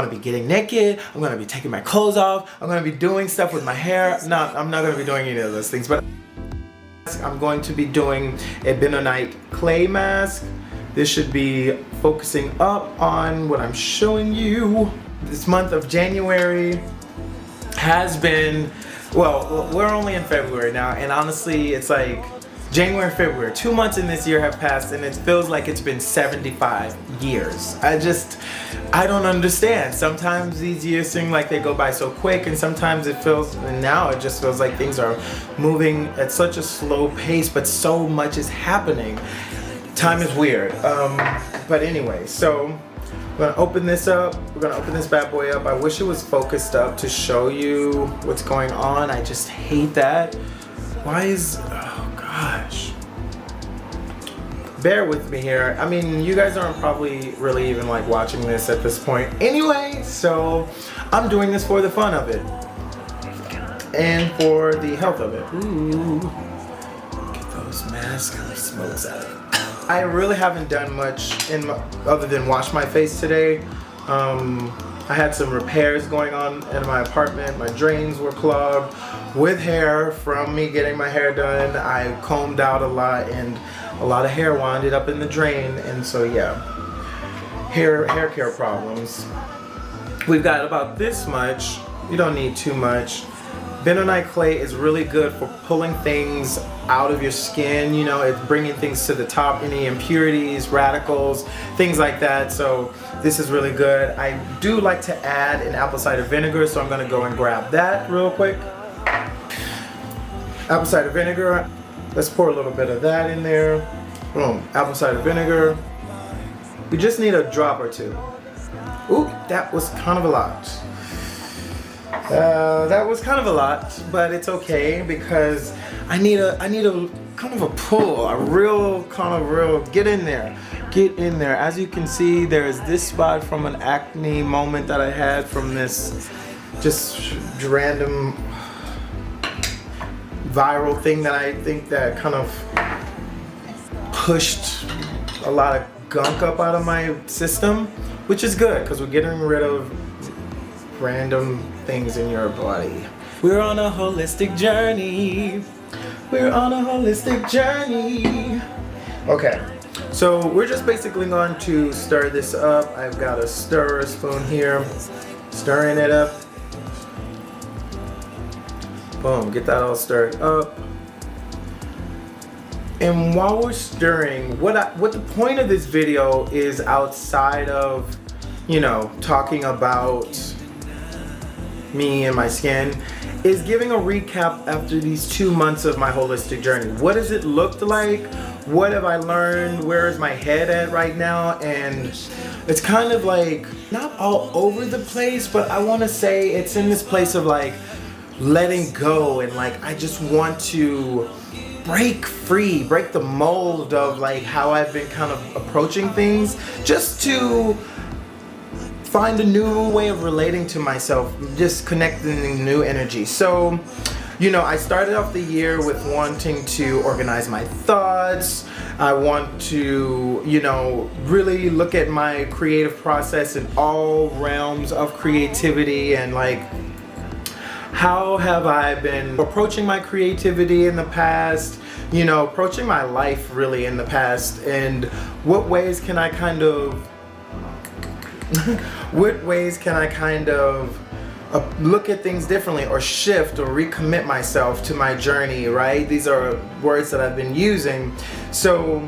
I'm gonna be getting naked, I'm gonna be taking my clothes off, I'm gonna be doing stuff with my hair. No, I'm not gonna be doing any of those things, but I'm going to be doing a Bentonite clay mask. This should be focusing up on what I'm showing you. This month of January has been, well, we're only in February now, and honestly, it's like January, February, 2 months in this year have passed, and it feels like it's been 75 years. I don't understand. Sometimes these years seem like they go by so quick, and sometimes it feels, and now it just feels like things are moving at such a slow pace, but so much is happening. Time is weird. But anyway, so we're gonna open this up. We're gonna open this bad boy up. I wish it was focused up to show you what's going on. I just hate that. Why is, oh gosh. Bear with me here. I mean, you guys aren't probably really even like watching this at this point anyway, so I'm doing this for the fun of it and for the health of it. Ooh, get those masks and the smokes out of it. I really haven't done much other than wash my face today. I had some repairs going on in my apartment. My drains were clogged with hair from me getting my hair done. I combed out a lot, and a lot of hair winded up in the drain, and so yeah, hair care problems. We've got about this much. You don't need too much. Bentonite clay is really good for pulling things out of your skin. You know, it's bringing things to the top, any impurities, radicals, things like that. So this is really good. I do like to add an apple cider vinegar, so I'm gonna go and grab that real quick. Apple cider vinegar. Let's pour a little bit of that in there. Boom, apple cider vinegar. We just need a drop or two. Ooh, that was kind of a lot. That was kind of a lot, but it's okay because I need a kind of a pull, a real get in there. As you can see, there is this spot from an acne moment that I had from this just random viral thing that I think that kind of pushed a lot of gunk up out of my system, which is good because we're getting rid of random things in your body. We're on a holistic journey. We're on a holistic journey. Okay, so we're just basically going to stir this up. I've got a stirrer spoon here, stirring it up. Boom, get that all stirred up. And while we're stirring, what the point of this video is, outside of, you know, talking about me and my skin, is giving a recap after these 2 months of my holistic journey. What has it looked like? What have I learned? Where is my head at right now? And it's kind of like not all over the place, but I want to say it's in this place of like letting go, and like I just want to break free, break the mold of like how I've been kind of approaching things, just to find a new way of relating to myself, just connecting new energy. So, you know, I started off the year with wanting to organize my thoughts. I want to, you know, really look at my creative process in all realms of creativity, and like, how have I been approaching my creativity in the past, you know, approaching my life really in the past, and what ways can I kind of look at things differently, or shift or recommit myself to my journey, right? These are words that I've been using. So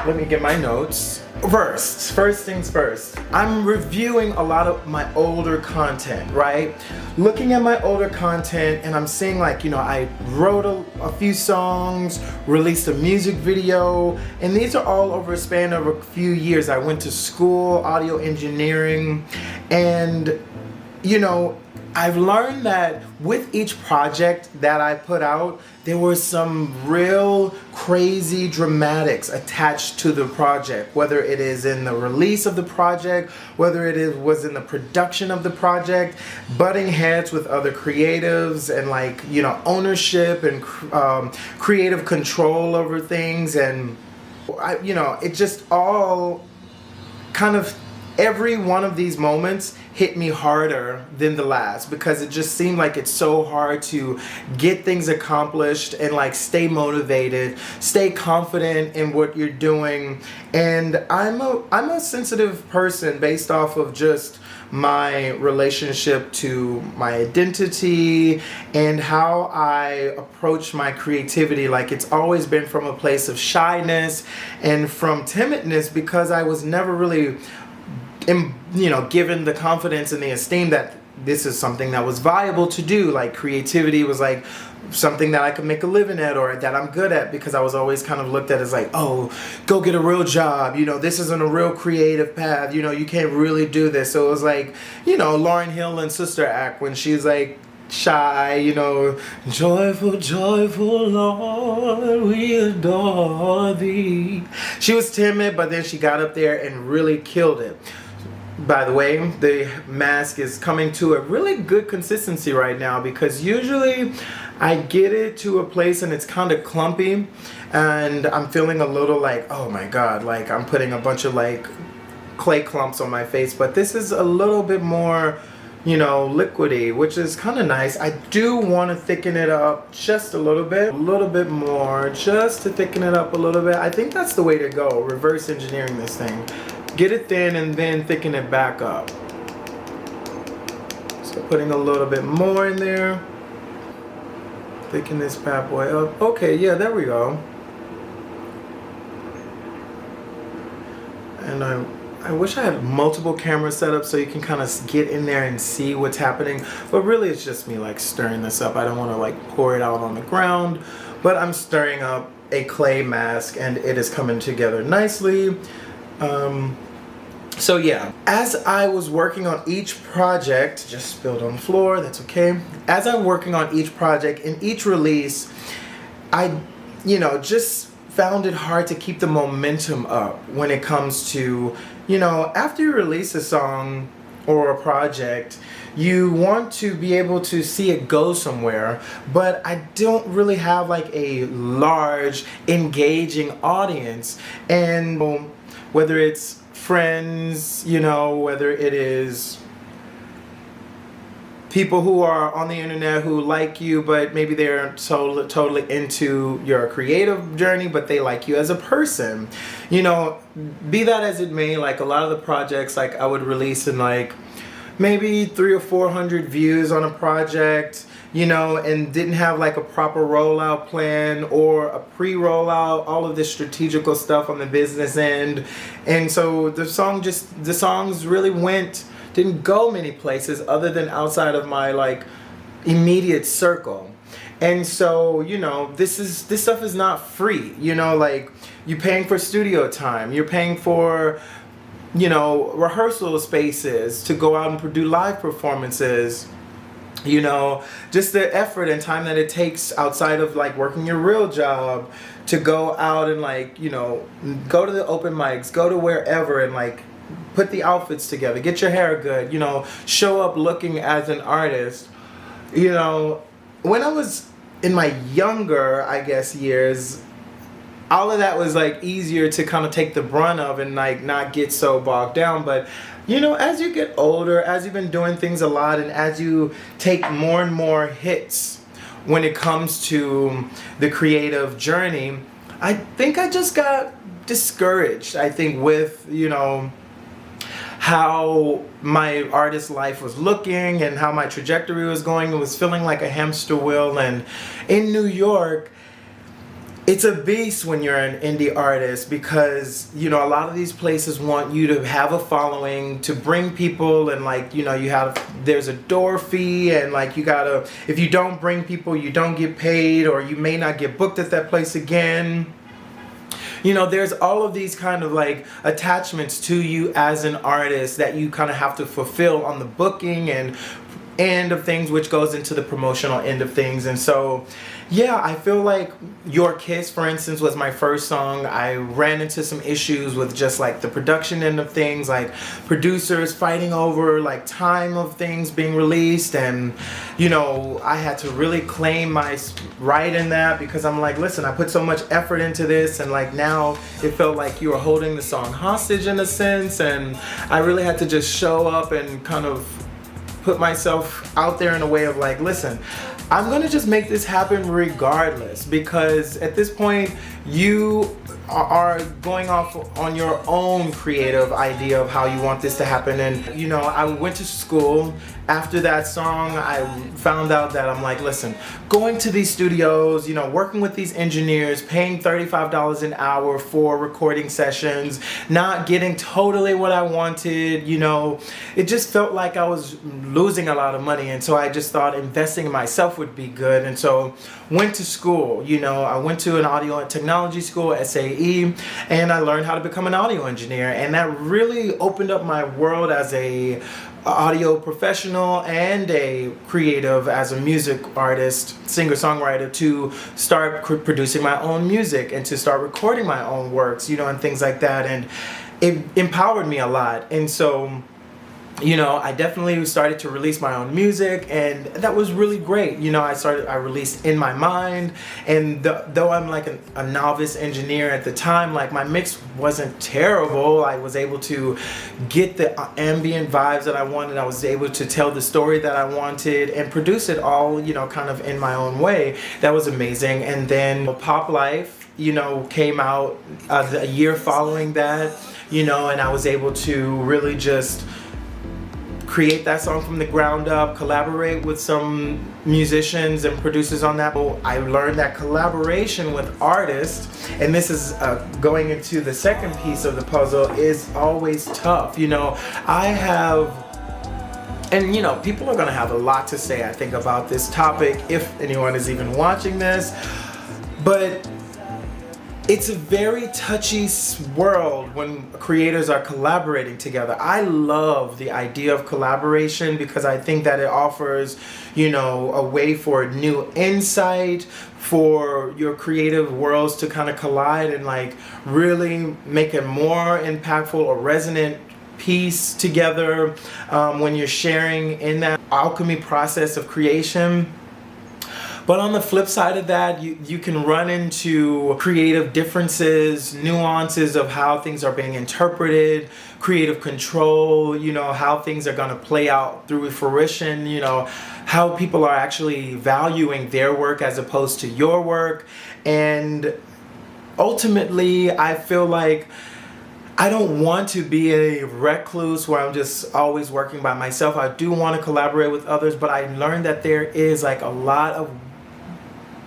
let me get my notes. First things first, I'm reviewing a lot of my older content, right? Looking at my older content, and I'm seeing like, you know, I wrote a few songs, released a music video, and these are all over a span of a few years. I went to school, audio engineering, and you know, I've learned that with each project that I put out, there were some real crazy dramatics attached to the project, whether it is in the release of the project, whether it was in the production of the project, butting heads with other creatives, and like, you know, ownership and creative control over things. And you know, it just all kind of every one of these moments hit me harder than the last, because it just seemed like it's so hard to get things accomplished and like stay motivated, stay confident in what you're doing. And I'm a sensitive person based off of just my relationship to my identity and how I approach my creativity. Like, it's always been from a place of shyness and from timidness, because I was never really given the confidence and the esteem that this is something that was viable to do. Like, creativity was like something that I could make a living at, or that I'm good at, because I was always kind of looked at as like, oh, go get a real job, this isn't a real creative path, you can't really do this. So it was like, Lauryn Hill in Sister Act, when she's like shy, joyful, joyful Lord, we adore thee. She was timid, but then she got up there and really killed it. By the way, the mask is coming to a really good consistency right now, because usually I get it to a place and it's kind of clumpy and I'm feeling a little like, oh my god, like I'm putting a bunch of like clay clumps on my face. But this is a little bit more, liquidy, which is kind of nice. I do want to thicken it up just a little bit more, just to thicken it up a little bit. I think that's the way to go, reverse engineering this thing. Get it thin and then thicken it back up. So putting a little bit more in there. Thicken this bad boy up. Okay, yeah, there we go. And I wish I had multiple cameras set up so you can kind of get in there and see what's happening. But really it's just me like stirring this up. I don't want to like pour it out on the ground. But I'm stirring up a clay mask and it is coming together nicely. So yeah, as I was working on each project, just spilled on the floor, that's okay. As I'm working on each project, in each release, I, just found it hard to keep the momentum up when it comes to, after you release a song or a project, you want to be able to see it go somewhere, but I don't really have like a large, engaging audience. And whether it's friends, whether it is people who are on the internet who like you, but maybe they're totally into your creative journey, but they like you as a person. Be that as it may, like a lot of the projects, like I would release in like maybe 300 or 400 views on a project, and didn't have like a proper rollout plan or a pre-rollout, all of this strategical stuff on the business end. And so the songs really didn't go many places other than outside of my like immediate circle. And so, this stuff is not free, like you're paying for studio time, you're paying for, rehearsal spaces to go out and do live performances. Just the effort and time that it takes outside of like working your real job to go out and like, go to the open mics, go to wherever and like put the outfits together, get your hair good, show up looking as an artist. When I was in my younger, I guess, years, all of that was like easier to kind of take the brunt of and like not get so bogged down. But as you get older, as you've been doing things a lot, and as you take more and more hits when it comes to the creative journey, I think I just got discouraged, I think, with, how my artist life was looking and how my trajectory was going. It was feeling like a hamster wheel. And in New York, it's a beast when you're an indie artist, because a lot of these places want you to have a following, to bring people, and like there's a door fee, and like if you don't bring people, you don't get paid, or you may not get booked at that place again. There's all of these kind of like attachments to you as an artist that you kind of have to fulfill on the booking and end of things, which goes into the promotional end of things. And so, yeah, I feel like Your Kiss, for instance, was my first song. I ran into some issues with just like the production end of things, like producers fighting over like time of things being released. And, you know, I had to really claim my right in that, because I'm like, listen, I put so much effort into this, and like now it felt like you were holding the song hostage in a sense. And I really had to just show up and kind of put myself out there in a way of like, listen, I'm gonna just make this happen regardless, because at this point you are going off on your own creative idea of how you want this to happen. And you know, I went to school. After that song, I found out that I'm like, listen, going to these studios, you know, working with these engineers, paying $35 an hour for recording sessions, not getting totally what I wanted, you know, it just felt like I was losing a lot of money. And so I just thought investing in myself would be good. And so went to school, you know, I went to an audio and technology school, SAE, and I learned how to become an audio engineer. And that really opened up my world as a audio professional and a creative, as a music artist, singer-songwriter, to start producing my own music and to start recording my own works, you know, and things like that. And it empowered me a lot. And so, you know, I definitely started to release my own music, and that was really great. You know, I released In My Mind, and though I'm like a novice engineer at the time, like my mix wasn't terrible. I was able to get the ambient vibes that I wanted. I was able to tell the story that I wanted and produce it all, you know, kind of in my own way. That was amazing. And then Pop Life, you know, came out a year following that, you know, and I was able to really just create that song from the ground up, collaborate with some musicians and producers on that. I learned that collaboration with artists, and this is going into the second piece of the puzzle, is always tough. You know, and you know, people are gonna have a lot to say, I think, about this topic, if anyone is even watching this, but it's a very touchy world when creators are collaborating together. I love the idea of collaboration because I think that it offers, you know, a way for new insight, for your creative worlds to kind of collide and like really make a more impactful or resonant piece together when you're sharing in that alchemy process of creation. But on the flip side of that, you can run into creative differences, nuances of how things are being interpreted, creative control, you know, how things are going to play out through fruition, you know, how people are actually valuing their work as opposed to your work. And ultimately, I feel like I don't want to be a recluse where I'm just always working by myself. I do want to collaborate with others, but I learned that there is like a lot of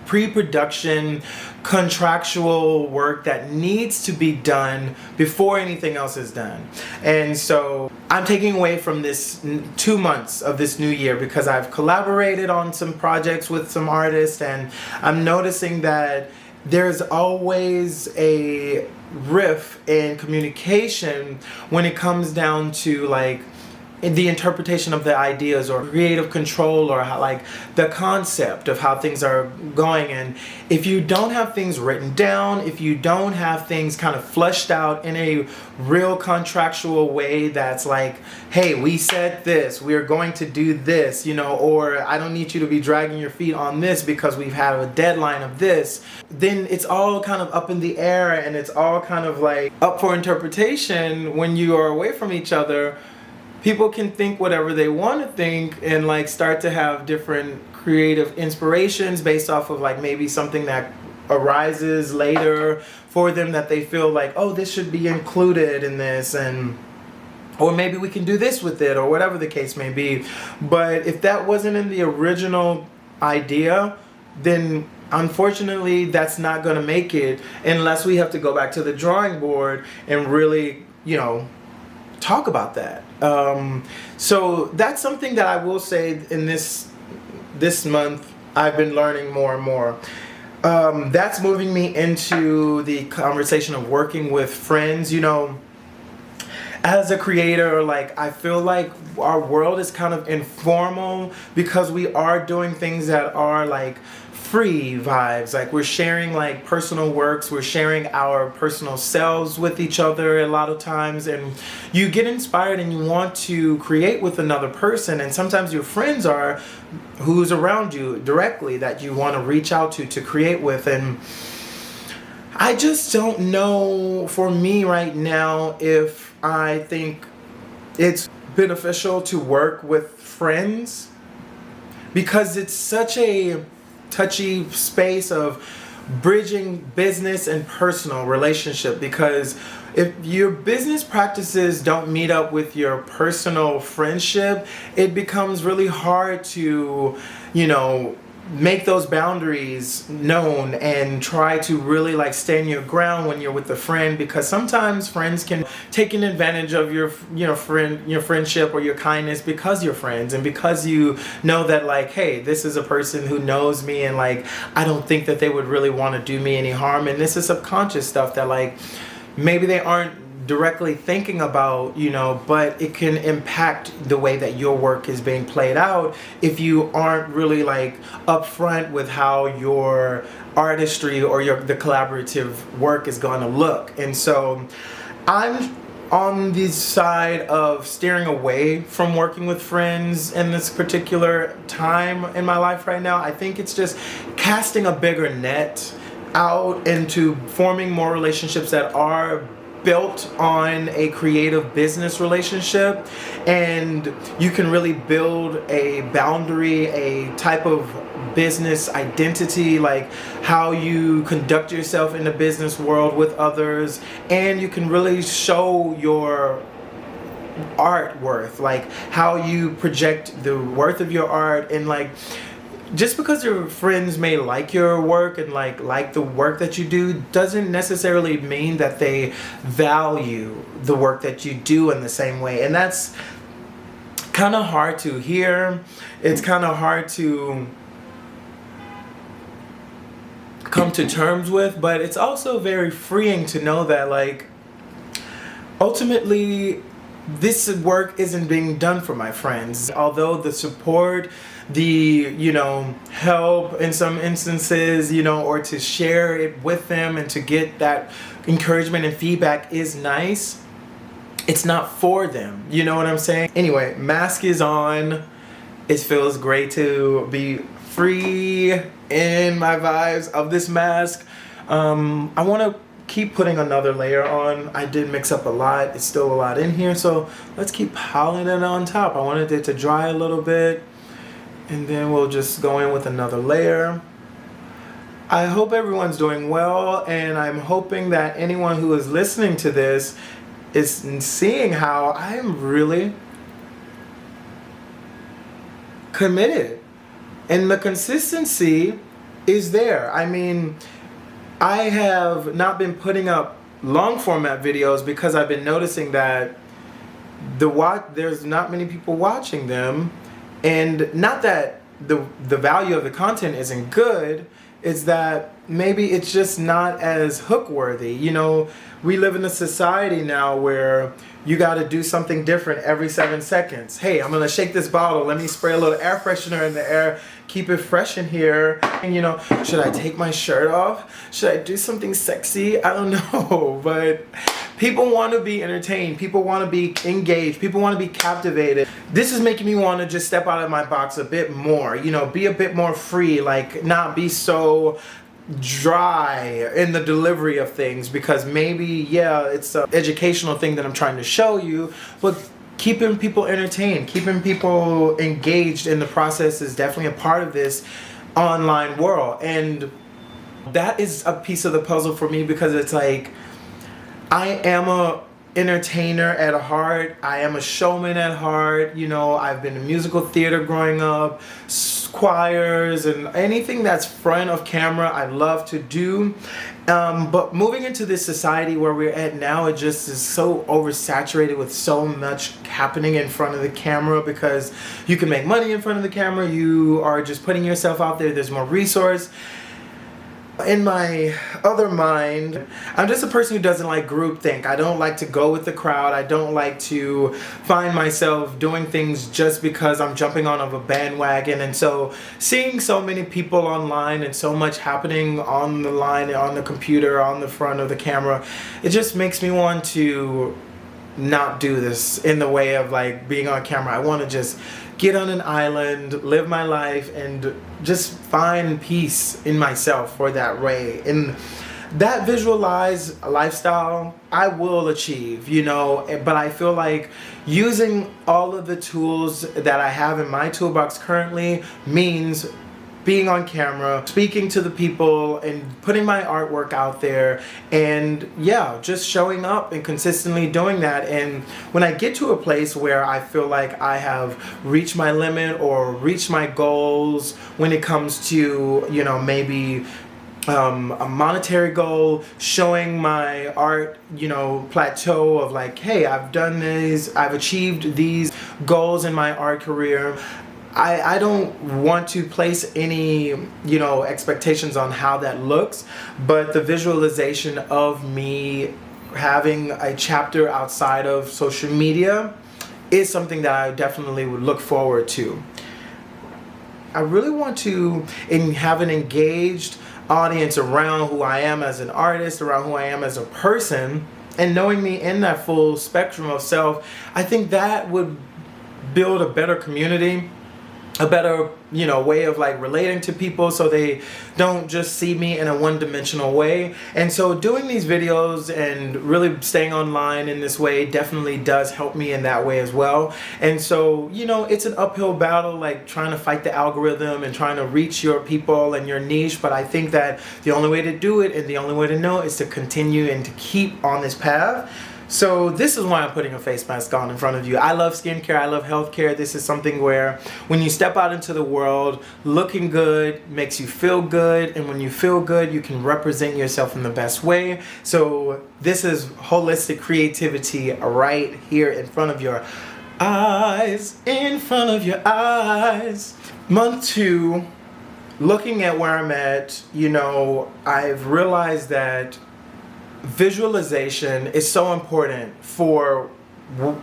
pre-production, contractual work that needs to be done before anything else is done. And so I'm taking away from this 2 months of this new year because I've collaborated on some projects with some artists, and I'm noticing that there's always a riff in communication when it comes down to like in the interpretation of the ideas or creative control or how, like the concept of how things are going. And if you don't have things written down, if you don't have things kind of fleshed out in a real contractual way that's like, hey, we said this, we're going to do this, you know, or I don't need you to be dragging your feet on this because we've had a deadline of this, then it's all kind of up in the air and it's all kind of like up for interpretation when you are away from each other. People can think whatever they want to think and like start to have different creative inspirations based off of like maybe something that arises later for them that they feel like, oh, this should be included in this, and or maybe we can do this with it, or whatever the case may be. But if that wasn't in the original idea, then unfortunately that's not going to make it unless we have to go back to the drawing board and really, you know, talk about that. So that's something that I will say in this month I've been learning more and more. That's moving me into the conversation of working with friends. You know, as a creator, like, I feel like our world is kind of informal because we are doing things that are like free vibes. Like, we're sharing like personal works, we're sharing our personal selves with each other a lot of times, and you get inspired and you want to create with another person, and sometimes your friends are who's around you directly that you want to reach out to create with. And I just don't know, for me right now, if I think it's beneficial to work with friends, because it's such a touchy space of bridging business and personal relationship. Because if your business practices don't meet up with your personal friendship, it becomes really hard to, make those boundaries known and try to really like stand your ground when you're with a friend, because sometimes friends can take an advantage of your friendship or your kindness because you're friends, and because you know that, like, hey, this is a person who knows me, and like, I don't think that they would really want to do me any harm. And this is subconscious stuff that, like, maybe they aren't directly thinking about, but it can impact the way that your work is being played out if you aren't really like upfront with how your artistry or the collaborative work is going to look. And so I'm on the side of steering away from working with friends in this particular time in my life right now. I think it's just casting a bigger net out into forming more relationships that are built on a creative business relationship, and you can really build a boundary, a type of business identity, like how you conduct yourself in the business world with others, and you can really show your art worth, like how you project the worth of your art. And like, just because your friends may like your work and like the work that you do doesn't necessarily mean that they value the work that you do in the same way. And that's kind of hard to hear. It's kind of hard to come to terms with, but it's also very freeing to know that, like, ultimately this work isn't being done for my friends. Although the support, the help in some instances, or to share it with them and to get that encouragement and feedback is nice, it's not for them. You know what I'm saying? Anyway, mask is on. It feels great to be free in my vibes of this mask. I want to keep putting another layer on. I did mix up a lot. It's still a lot in here, so let's keep piling it on top. I wanted it to dry a little bit, and then we'll just go in with another layer. I hope everyone's doing well, and I'm hoping that anyone who is listening to this is seeing how I am really committed, and the consistency is there. I mean, I have not been putting up long format videos because I've been noticing that there's not many people watching them. And not that the value of the content isn't good, it's that maybe it's just not as hook worthy. We live in a society now where you got to do something different every 7 seconds. Hey, I'm going to shake this bottle. Let me spray a little air freshener in the air. Keep it fresh in here. And should I take my shirt off? Should I do something sexy? I don't know. But people want to be entertained. People want to be engaged. People want to be captivated. This is making me want to just step out of my box a bit more. Be a bit more free. Like, not be so dry in the delivery of things, because maybe, yeah, it's an educational thing that I'm trying to show you, but keeping people entertained, keeping people engaged in the process is definitely a part of this online world. And that is a piece of the puzzle for me, because it's like, I am a entertainer at heart. I am a showman at heart. I've been in musical theater growing up, choirs, and anything that's front of camera I love to do. But moving into this society where we're at now, it just is so oversaturated with so much happening in front of the camera, because you can make money in front of the camera. You are just putting yourself out there. There's more resource. In my other mind, I'm just a person who doesn't like groupthink. I don't like to go with the crowd. I don't like to find myself doing things just because I'm jumping on a bandwagon. And so seeing so many people online and so much happening on the line, on the computer, on the front of the camera, it just makes me want to not do this in the way of like being on camera. I want to just get on an island, live my life, and just find peace in myself for that way. And that visualized lifestyle I will achieve, you know, but I feel like using all of the tools that I have in my toolbox currently means being on camera, speaking to the people, and putting my artwork out there, and yeah, just showing up and consistently doing that. And when I get to a place where I feel like I have reached my limit or reached my goals when it comes to, you know, maybe a monetary goal, showing my art, you know, plateau of like, hey, I've done this, I've achieved these goals in my art career. I don't want to place any, you know, expectations on how that looks, but the visualization of me having a chapter outside of social media is something that I definitely would look forward to. I really want to have an engaged audience around who I am as an artist, around who I am as a person, and knowing me in that full spectrum of self. I think that would build a better community, a better, you know, way of like relating to people, so they don't just see me in a one-dimensional way. And so doing these videos and really staying online in this way definitely does help me in that way as well. And so, you know, it's an uphill battle, like trying to fight the algorithm and trying to reach your people and your niche. But I think that the only way to do it and the only way to know is to continue and to keep on this path. So this is why I'm putting a face mask on in front of you. I love skincare, I love healthcare. This is something where when you step out into the world, looking good makes you feel good, and when you feel good, you can represent yourself in the best way. So this is holistic creativity right here in front of your eyes, in front of your eyes. Month 2, looking at where I'm at, you know, I've realized that visualization is so important for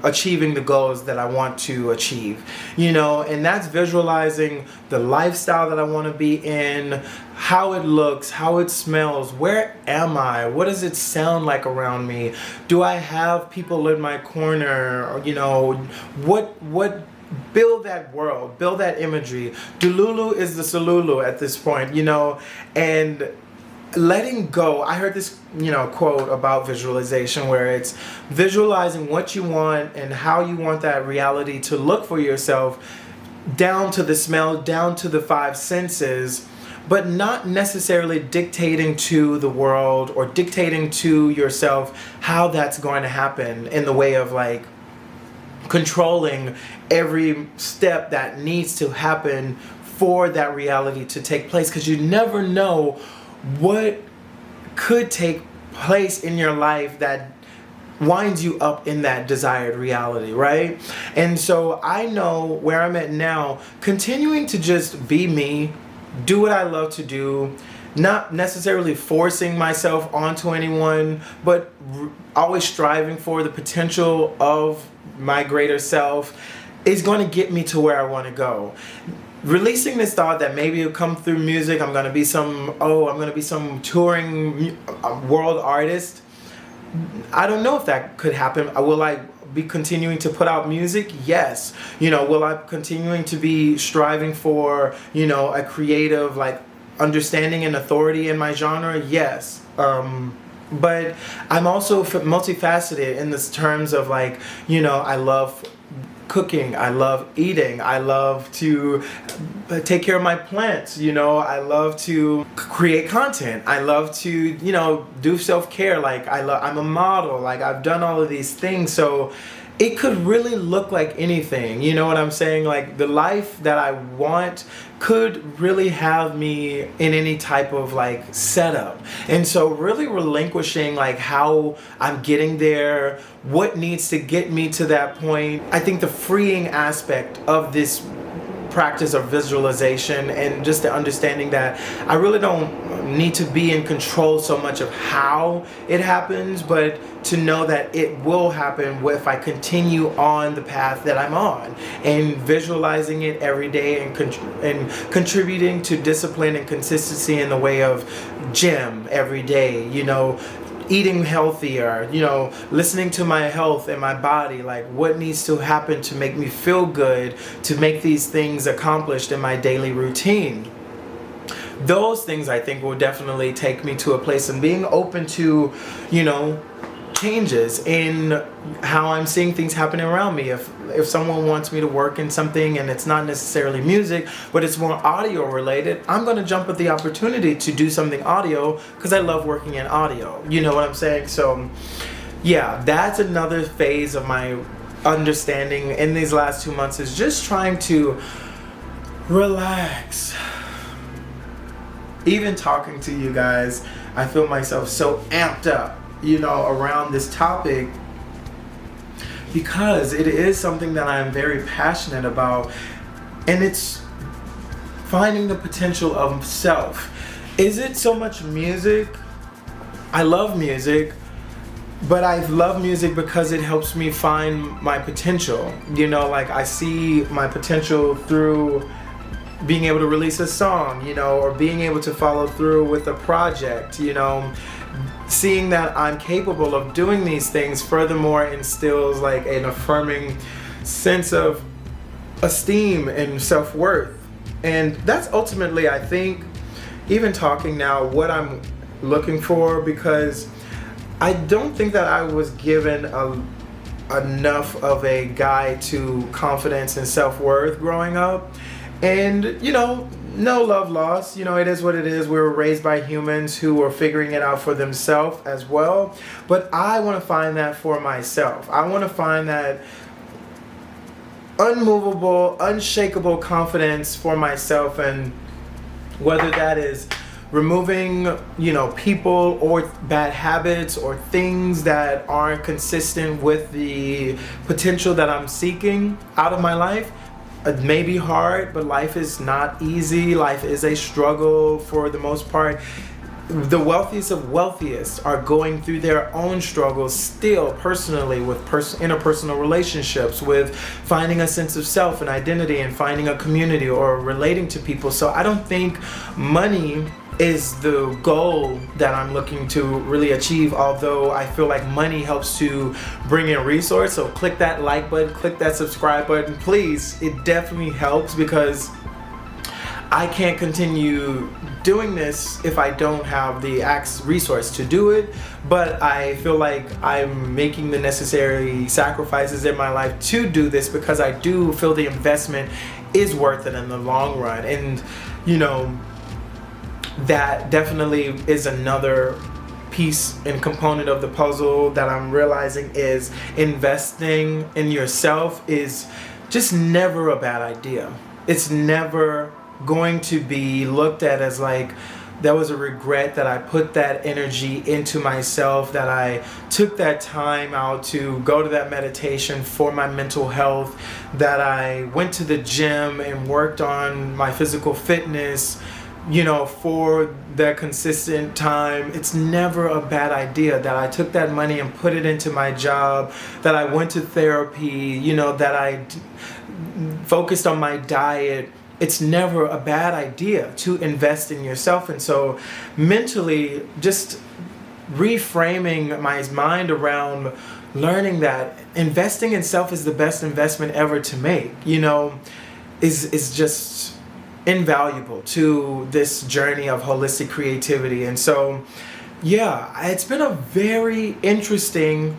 achieving the goals that I want to achieve, you know, and that's visualizing the lifestyle that I want to be in, how it looks, how it smells, where am I, what does it sound like around me, do I have people in my corner, or, you know, what build that world, build that imagery. Delulu is the Salulu at this point, you know, and letting go. I heard this, you know, quote about visualization where it's visualizing what you want and how you want that reality to look for yourself, down to the smell, down to the 5 senses, but not necessarily dictating to the world or dictating to yourself how that's going to happen in the way of like controlling every step that needs to happen for that reality to take place, because you never know what could take place in your life that winds you up in that desired reality, right? And so I know where I'm at now, continuing to just be me, do what I love to do, not necessarily forcing myself onto anyone, but always striving for the potential of my greater self is going to get me to where I want to go. Releasing this thought that maybe it'll come through music, I'm gonna be some touring world artist. I don't know if that could happen. Will I be continuing to put out music? Yes. You know, will I continuing to be striving for, you know, a creative like understanding and authority in my genre? Yes. But I'm also multifaceted in this terms of like, you know, I love cooking, I love eating, I love to take care of my plants, you know, I love to create content, I love to, you know, do self-care, like I'm a model, like I've done all of these things. So it could really look like anything, you know what I'm saying? Like the life that I want could really have me in any type of like setup. And so really relinquishing like how I'm getting there, what needs to get me to that point. I think the freeing aspect of this practice of visualization, and just the understanding that I really don't need to be in control so much of how it happens, but to know that it will happen if I continue on the path that I'm on, and visualizing it every day, and contributing to discipline and consistency in the way of gym every day, eating healthier, listening to my health and my body, like what needs to happen to make me feel good, to make these things accomplished in my daily routine. Those things I think will definitely take me to a place of being open to, changes in how I'm seeing things happening around me. If someone wants me to work in something and it's not necessarily music, but it's more audio related, I'm going to jump at the opportunity to do something audio because I love working in audio. You know what I'm saying? So yeah, that's another phase of my understanding in these last 2 months, is just trying to relax. Even talking to you guys, I feel myself so amped up, around this topic, because it is something that I'm very passionate about, and it's finding the potential of self. Is it so much music? I love music, but I love music because it helps me find my potential. Like I see my potential through being able to release a song, or being able to follow through with a project, seeing that I'm capable of doing these things furthermore instills like an affirming sense of esteem and self-worth. And that's ultimately, I think, even talking now, what I'm looking for, because I don't think that I was given enough of a guide to confidence and self-worth growing up. And, no love lost. It is what it is. We were raised by humans who were figuring it out for themselves as well. But I want to find that for myself. I want to find that unmovable, unshakable confidence for myself. And whether that is removing, people or bad habits or things that aren't consistent with the potential that I'm seeking out of my life. It may be hard, but life is not easy. Life is a struggle for the most part. The wealthiest of wealthiest are going through their own struggles still personally, with interpersonal relationships, with finding a sense of self and identity, and finding a community or relating to people. So I don't think money is the goal that I'm looking to really achieve, although I feel like money helps to bring in resource. So click that like button, click that subscribe button, please. It definitely helps, because I can't continue doing this if I don't have the resource to do it. But I feel like I'm making the necessary sacrifices in my life to do this, because I do feel the investment is worth it in the long run. And that definitely is another piece and component of the puzzle that I'm realizing is investing in yourself is just never a bad idea. It's never going to be looked at as like that was a regret that I put that energy into myself, that I took that time out to go to that meditation for my mental health, that I went to the gym and worked on my physical fitness, for that consistent time. It's never a bad idea that I took that money and put it into my job, that I went to therapy, that I focused on my diet. It's never a bad idea to invest in yourself. And so mentally, just reframing my mind around learning that investing in self is the best investment ever to make, is just invaluable to this journey of holistic creativity. And so, yeah, it's been a very interesting,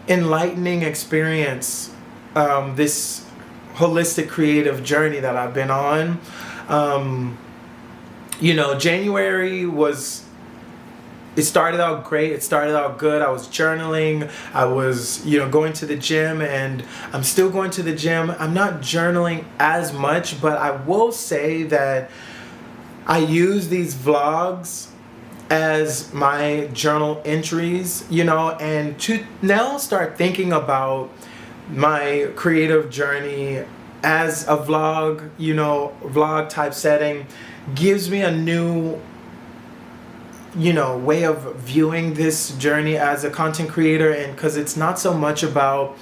enlightening experience, this holistic creative journey that I've been on. January it started out great. It started out good. I was journaling. I was, going to the gym, and I'm still going to the gym. I'm not journaling as much, but I will say that I use these vlogs as my journal entries, and to now start thinking about my creative journey as a vlog, vlog type setting, gives me a new way of viewing this journey as a content creator. And because it's not so much about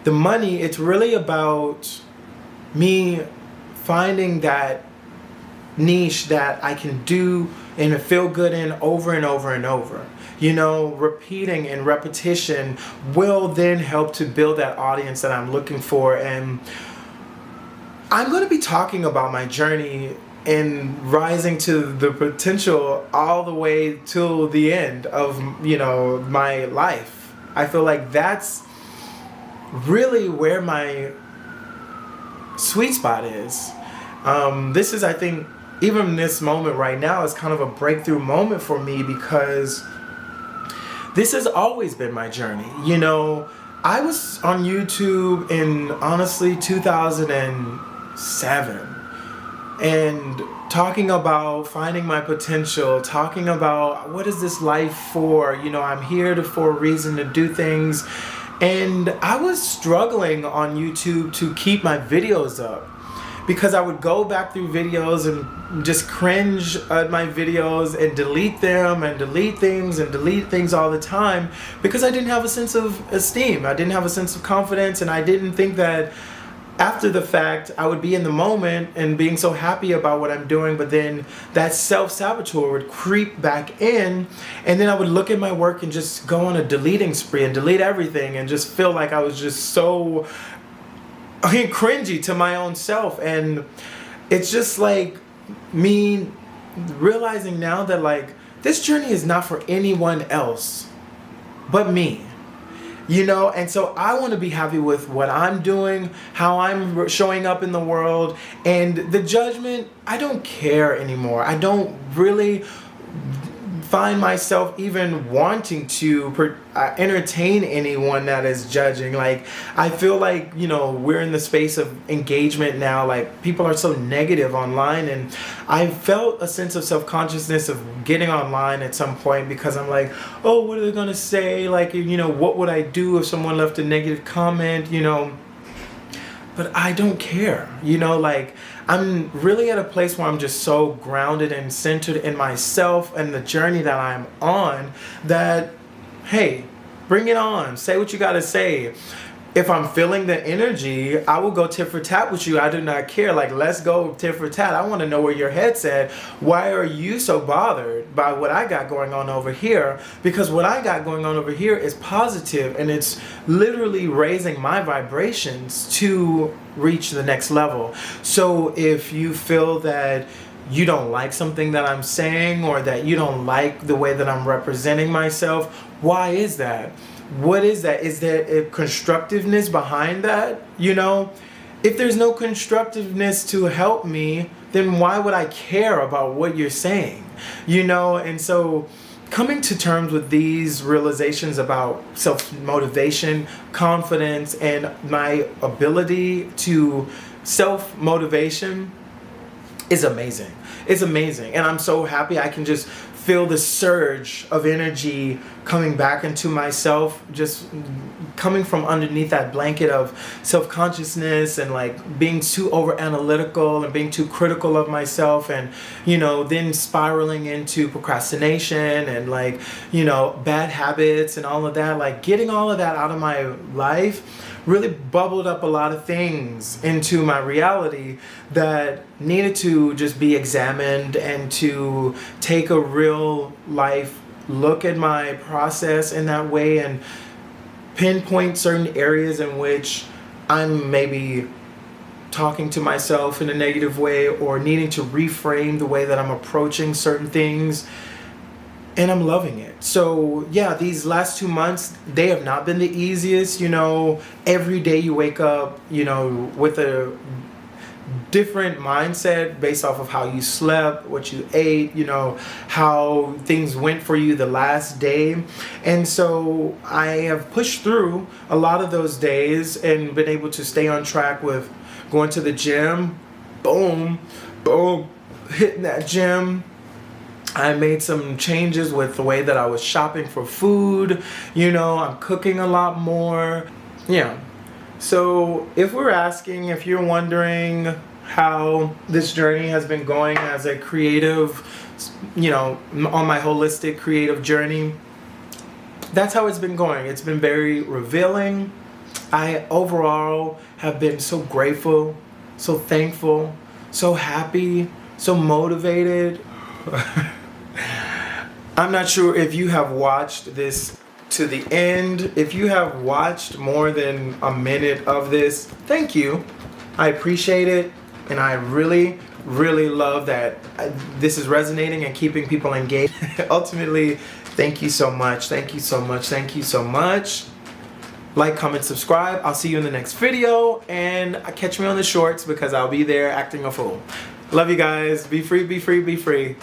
the money, it's really about me finding that niche that I can do and feel good in over and over and over. Repeating and repetition will then help to build that audience that I'm looking for. And I'm going to be talking about my journey and rising to the potential all the way till the end of, my life. I feel like that's really where my sweet spot is. This is, I think, even this moment right now is kind of a breakthrough moment for me, because this has always been my journey. I was on YouTube in, honestly, 2007. And talking about finding my potential, talking about what is this life for? I'm here for a reason to do things. And I was struggling on YouTube to keep my videos up, because I would go back through videos and just cringe at my videos and delete them and delete things all the time, because I didn't have a sense of esteem. I didn't have a sense of confidence, and I didn't think that after the fact I would be in the moment and being so happy about what I'm doing, but then that self-saboteur would creep back in, and then I would look at my work and just go on a deleting spree and delete everything and just feel like I was just so cringy to my own self. And it's just like me realizing now that this journey is not for anyone else but me. And so I want to be happy with what I'm doing, how I'm showing up in the world, and the judgment, I don't care anymore. I don't really find myself even wanting to entertain anyone that is judging. I feel like, we're in the space of engagement now. People are so negative online, and I felt a sense of self-consciousness of getting online at some point, because I'm like, oh, what are they gonna say? What would I do if someone left a negative comment? But I don't care. I'm really at a place where I'm just so grounded and centered in myself and the journey that I'm on, that, hey, bring it on. Say what you gotta say. If I'm feeling the energy, I will go tit for tat with you. I do not care. Let's go tit for tat. I want to know where your head's at. Why are you so bothered by what I got going on over here? Because what I got going on over here is positive, and it's literally raising my vibrations to reach the next level. So if you feel that you don't like something that I'm saying, or that you don't like the way that I'm representing myself, why is that? What is that? Is there a constructiveness behind that? If there's no constructiveness to help me, then why would I care about what you're saying? And so coming to terms with these realizations about self-motivation, confidence, and my ability to self-motivation is amazing. It's amazing. And I'm so happy I can just feel the surge of energy coming back into myself, just coming from underneath that blanket of self-consciousness and being too over analytical and being too critical of myself, and then spiraling into procrastination and bad habits and all of that. Getting all of that out of my life really bubbled up a lot of things into my reality that needed to just be examined, and to take a real life look at my process in that way, and pinpoint certain areas in which I'm maybe talking to myself in a negative way, or needing to reframe the way that I'm approaching certain things. And I'm loving it. So yeah, these last 2 months, they have not been the easiest. Every day you wake up, with a different mindset based off of how you slept, what you ate, how things went for you the last day. And so I have pushed through a lot of those days and been able to stay on track with going to the gym. Boom, hitting that gym. I made some changes with the way that I was shopping for food. I'm cooking a lot more. Yeah. So if you're wondering how this journey has been going as a creative, on my holistic creative journey, that's how it's been going. It's been very revealing. I overall have been so grateful, so thankful, so happy, so motivated. I'm not sure if you have watched this to the end. If you have watched more than a minute of this, thank you. I appreciate it, and I really, really love that this is resonating and keeping people engaged. Ultimately, thank you so much. Thank you so much. Thank you so much. Like, comment, subscribe. I'll see you in the next video, and catch me on the shorts because I'll be there acting a fool. Love you guys. Be free, be free, be free.